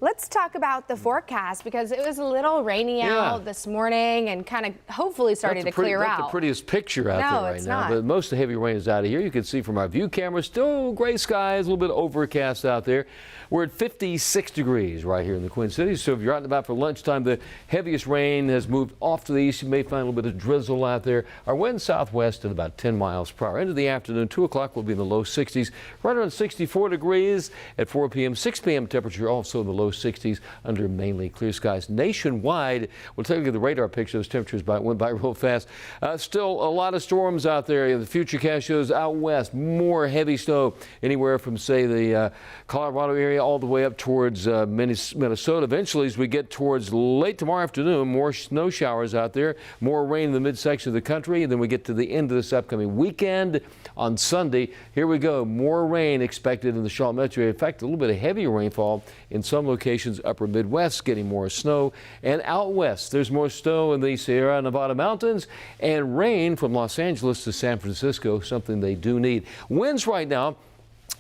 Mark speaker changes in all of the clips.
Speaker 1: Let's talk about the forecast because it was a little rainy out this morning and kind of hopefully starting to clear out.
Speaker 2: Not the prettiest picture out there right now, but most of the heavy rain is out of here. You can see from our view camera, still gray skies, a little bit overcast out there. We're at 56 degrees right here in the Queen Cities. So if you're out and about for lunchtime, the heaviest rain has moved off to the east. You may find a little bit of drizzle out there. Our wind southwest at about 10 miles per hour. Into the afternoon, 2 o'clock will be in the low 60s, right around 64 degrees at 4 p.m. 6 p.m. temperature also in the low 60s under mainly clear skies nationwide. We'll take a look at the radar picture. Those temperatures went by real fast. Still a lot of storms out there. The FUTURECAST shows out west more heavy snow anywhere from, say, the Colorado area all the way up towards Minnesota. Eventually, as we get towards late tomorrow afternoon, more snow showers out there, more rain in the midsection of the country. And then we get to the end of this upcoming weekend on Sunday. Here we go. More rain expected in the Charlotte metro area. In fact, a little bit of heavier rainfall in some locations, upper Midwest, getting more snow. And out west, there's more snow in the Sierra Nevada mountains and rain from Los Angeles to San Francisco, something they do need. Winds right now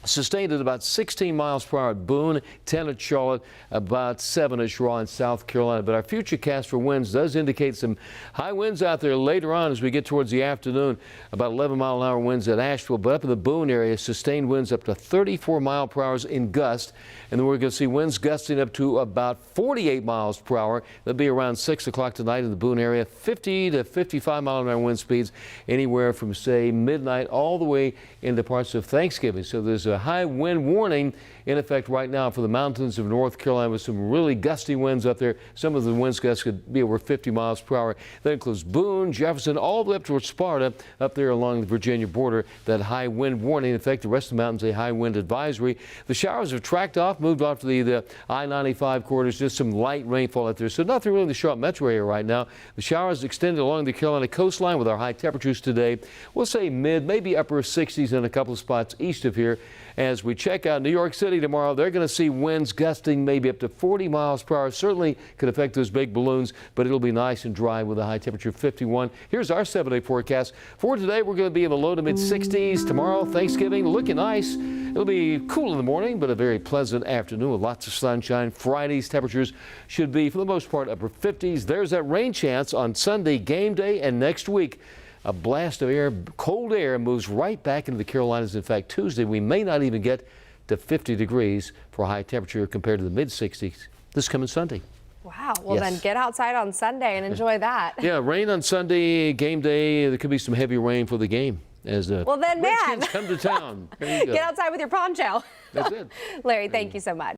Speaker 2: sustained at about 16 miles per hour at Boone, 10 at Charlotte, about 7 at Shaw in South Carolina. But our FUTURECAST for winds does indicate some high winds out there later on as we get towards the afternoon. About 11-mile-an-hour winds at Asheville, but up in the Boone area, sustained winds up to 34 miles per hour in gusts. And then we're going to see winds gusting up to about 48 miles per hour. That'll be around 6 o'clock tonight in the Boone area. 50 to 55-mile-an-hour wind speeds anywhere from, say, midnight all the way into parts of Thanksgiving. So there's a high wind warning in effect right now for the mountains of North Carolina with some really gusty winds up there. Some of the wind gusts could be over 50 miles per hour. That includes Boone, Jefferson, all the way up towards Sparta, up there along the Virginia border. That high wind warning. In effect, the rest of the mountains, a high wind advisory. The showers have tracked off, moved off to the I-95 corridors. Just some light rainfall out there. So nothing really in the Charlotte metro area right now. The showers extended along the Carolina coastline with our high temperatures today. We'll say mid, maybe upper 60s in a couple of spots east of here. As we check out New York City tomorrow, they're going to see winds gusting maybe up to 40 miles per hour. Certainly could affect those big balloons, but it'll be nice and dry with a high temperature of 51. Here's our 7-day forecast. For today, we're going to be in the low to mid 60s. Tomorrow, Thanksgiving, looking nice. It'll be cool in the morning, but a very pleasant afternoon with lots of sunshine. Friday's temperatures should be, for the most part, upper 50s. There's that rain chance on Sunday, game day, and next week. A blast of air, cold air, moves right back into the Carolinas. In fact, Tuesday, we may not even get to 50 degrees for a high temperature compared to the mid-60s this coming Sunday.
Speaker 1: Wow. Well, then get outside on Sunday and enjoy that.
Speaker 2: Yeah, rain on Sunday, game day. There could be some heavy rain for the game as the
Speaker 1: Redskins
Speaker 2: come to town. There you go.
Speaker 1: Get outside with your poncho.
Speaker 2: That's it.
Speaker 1: Larry, thank you so much.